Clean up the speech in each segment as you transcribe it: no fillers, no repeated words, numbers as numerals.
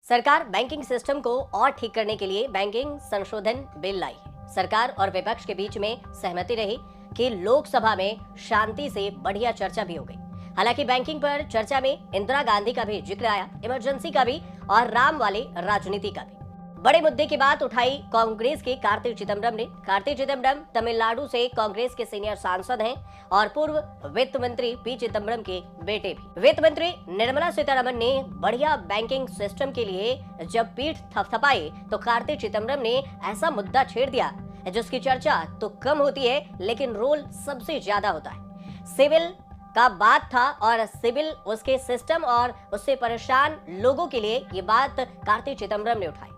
सरकार banking system को और ठीक करने के लिए बैंकिंग संशोधन बिल लाई है। सरकार और विपक्ष के बीच में सहमति रही कि लोकसभा में शांति से बढ़िया चर्चा भी हो गई। हालांकि बैंकिंग पर चर्चा में इंदिरा गांधी का भी जिक्र आया, इमरजेंसी का भी और राम वाले राजनीति का भी। बड़े मुद्दे की बात उठाई कांग्रेस के कार्ति चिदम्बरम ने। कार्ति चिदम्बरम तमिलनाडु से कांग्रेस के सीनियर सांसद हैं और पूर्व वित्त मंत्री पी चिदम्बरम के बेटे भी। वित्त मंत्री निर्मला सीतारमण ने बढ़िया बैंकिंग सिस्टम के लिए जब पीठ थपथपाई तो कार्ति चिदम्बरम ने ऐसा मुद्दा छेड़ दिया जिसकी चर्चा तो कम होती है लेकिन रोल सबसे ज्यादा होता है। सिविल का बात था और सिविल उसके सिस्टम और उससे परेशान लोगों के लिए ये बात कार्ति चिदम्बरम ने उठाई।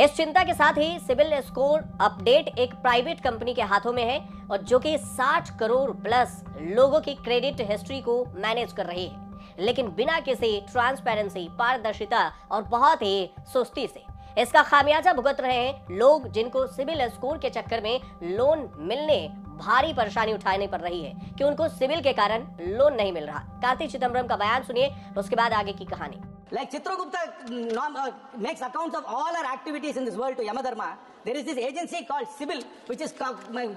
इस चिंता के साथ ही सिविल स्कोर अपडेट एक प्राइवेट कंपनी के हाथों में है और जो कि 60 करोड़ प्लस लोगों की क्रेडिट हिस्ट्री को मैनेज कर रही है, लेकिन बिना किसी ट्रांसपेरेंसी, पारदर्शिता और बहुत ही सुस्ती से। इसका खामियाजा भुगत रहे हैं लोग जिनको सिविल स्कोर के चक्कर में लोन मिलने भारी परेशानी उठानी पड़ रही है कि उनको सिविल के कारण लोन नहीं मिल रहा। कार्ति चिदम्बरम का बयान सुनिए, उसके बाद आगे की कहानी। Like Chitragupta makes accounts of all our activities in this world to Yamadharma, there is this agency called CIBIL, which is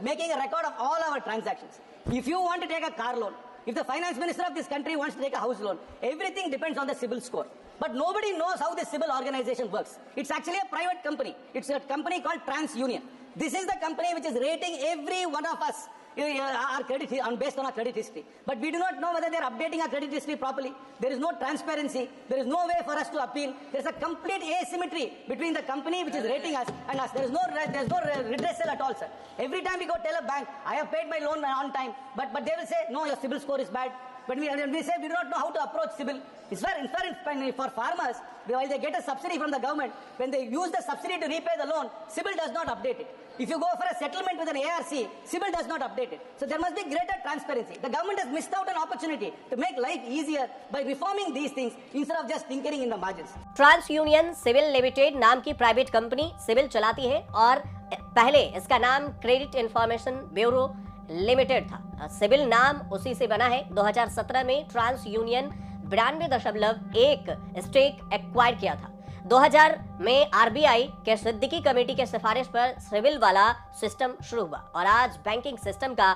making a record of all our transactions. If you want to take a car loan, if the finance minister of this country wants to take a house loan, everything depends on the CIBIL score. But nobody knows how this CIBIL organization works. It's actually a private company. It's a company called TransUnion. This is the company which is rating every one of us our credit based on our credit history. But we do not know whether they are updating our credit history properly. There is no transparency. There is no way for us to appeal. There is a complete asymmetry between the company which is rating us and us. There is no redressal at all, sir. Every time we go tell a bank, I have paid my loan on time, but they will say, no, your CIBIL score is bad. But we say we do not know how to approach CIBIL. It's fair for farmers, while they get a subsidy from the government, when they use the subsidy to repay the loan, CIBIL does not update it. If you go for a settlement with an ARC, CIBIL does not update it. So there must be greater transparency. The government has missed out an opportunity to make life easier by reforming these things instead of just tinkering in the margins. TransUnion Civil Limited नाम की private company civil चलाती है और पहले इसका नाम credit information bureau limited था। Civil नाम उसी से बना है। 2017 में TransUnion 92.1 स्टेक एक्वायर किया था। 2000 में आरबीआई के सिद्दीकी कमेटी के सिफारिश पर सिविल वाला सिस्टम शुरू हुआ और आज बैंकिंग सिस्टम का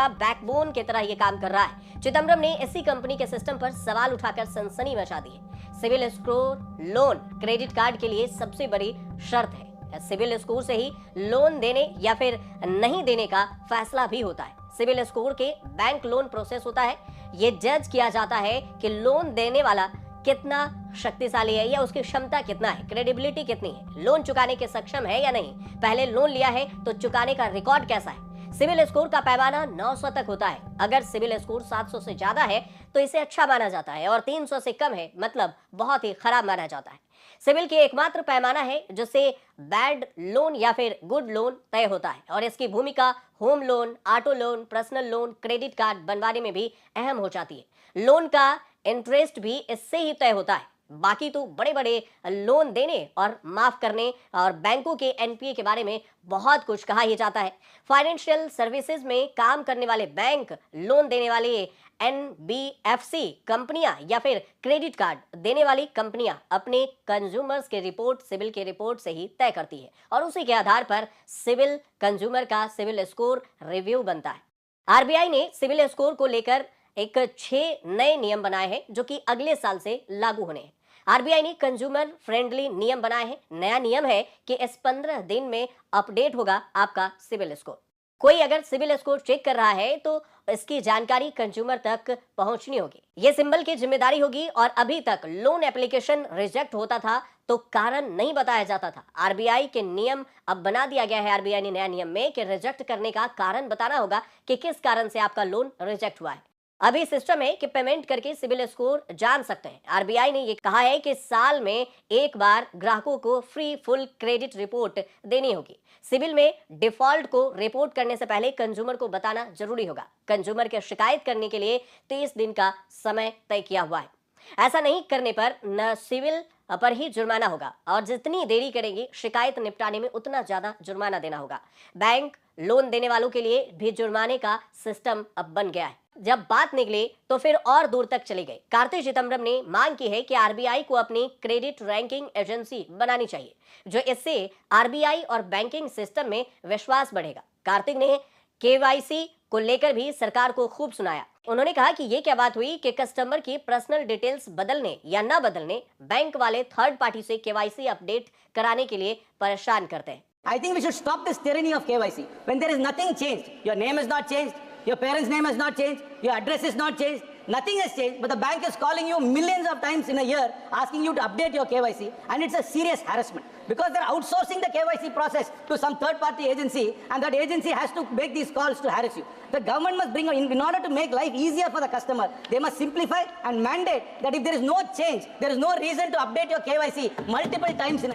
बैकबोन की तरह ये काम कर रहा है। चिदम्बरम ने इसी कंपनी के सिस्टम पर सवाल उठाकर सनसनी मचा दी है। CIBIL score loan credit card के लिए सबसे बड़ी शर्त है। सिविल स्कोर से ही लोन देने या फिर नहीं देने का फैसला भी होता है। सिविल स्कोर के बैंक लोन प्रोसेस होता है। ये जज किया जाता है कि लोन देने वाला कितना शक्तिशाली है या उसकी क्षमता कितना है, क्रेडिबिलिटी कितनी है, लोन चुकाने के सक्षम है या नहीं, पहले लोन लिया है तो चुकाने का रिकॉर्ड कैसा है। सिविल स्कोर का पैमाना 900 तक होता है। अगर सिविल स्कोर 700 से ज्यादा है तो इसे अच्छा माना जाता है और 300 से कम है मतलब बहुत ही खराब माना जाता है। सिविल की एकमात्र पैमाना है जिससे बैड लोन या फिर गुड लोन तय होता है और इसकी भूमिका home loan, auto loan, personal loan, credit card बनवाने में भी अहम हो जाती है। लोन का इंटरेस्ट भी इससे ही तय होता है। बाकी तो बड़े बड़े लोन देने और माफ करने और बैंकों के एनपीए के बारे में बहुत कुछ कहा ही जाता है। फाइनेंशियल सर्विसेज में काम करने वाले बैंक, लोन देने वाले एनबीएफसी कंपनियां या फिर क्रेडिट कार्ड देने वाली कंपनियां अपने कंज्यूमर्स के रिपोर्ट सिविल के रिपोर्ट से ही तय करती है और उसी के आधार पर सिविल कंज्यूमर का सिविल स्कोर रिव्यू बनता है। आरबीआई ने सिविल स्कोर को लेकर 6 नए नियम बनाए हैं जो कि अगले साल से लागू होने हैं। आरबीआई ने कंज्यूमर फ्रेंडली नियम बनाए हैं। नया नियम है कि इस 15 दिन में अपडेट होगा आपका सिविल स्कोर। कोई अगर सिविल स्कोर चेक कर रहा है तो इसकी जानकारी कंज्यूमर तक पहुंचनी होगी। ये सिंबल की जिम्मेदारी होगी और अभी तक लोन एप्लीकेशन रिजेक्ट होता था तो कारण नहीं बताया जाता था। आरबीआई के नियम अब बना दिया गया है। आरबीआई ने नया नियम में कि रिजेक्ट करने का कारण बताना होगा कि किस कारण से आपका लोन रिजेक्ट हुआ है। अभी सिस्टम है कि पेमेंट करके सिविल स्कोर जान सकते हैं। आरबीआई ने ये कहा है कि साल में एक बार ग्राहकों को फ्री फुल क्रेडिट रिपोर्ट देनी होगी। सिविल में डिफॉल्ट को रिपोर्ट करने से पहले कंज्यूमर को बताना जरूरी होगा। कंज्यूमर के शिकायत करने के लिए 30 दिन का समय तय किया हुआ है। ऐसा नहीं करने पर न सिविल पर ही जुर्माना होगा और जितनी देरी करेंगे शिकायत निपटाने में उतना ज्यादा जुर्माना देना होगा। बैंक लोन देने वालों के लिए भी जुर्माने का सिस्टम अब बन गया है। जब बात निकली तो फिर और दूर तक चली गई। कार्ति चिदम्बरम ने मांग की है कि आरबीआई को अपनी क्रेडिट रैंकिंग एजेंसी बनानी चाहिए, जो इससे आरबीआई और बैंकिंग सिस्टम में विश्वास बढ़ेगा। कार्तिक ने केवाईसी को लेकर भी सरकार को खूब सुनाया। उन्होंने कहा कि ये क्या बात हुई कि कस्टमर की पर्सनल डिटेल्स बदलने या ना बदलने बैंक वाले थर्ड पार्टी से केवाईसी अपडेट कराने के लिए परेशान करते हैं। I think we should stop this tyranny of KYC. When there is nothing changed, your name is not changed, your parents' name has not changed, your address is not changed, nothing has changed, but the bank is calling you millions of times in a year asking you to update your KYC, and it's a serious harassment because they're outsourcing the KYC process to some third-party agency, and that agency has to make these calls to harass you. The government must bring, in order to make life easier for the customer, they must simplify and mandate that if there is no change, there is no reason to update your KYC multiple times in a year.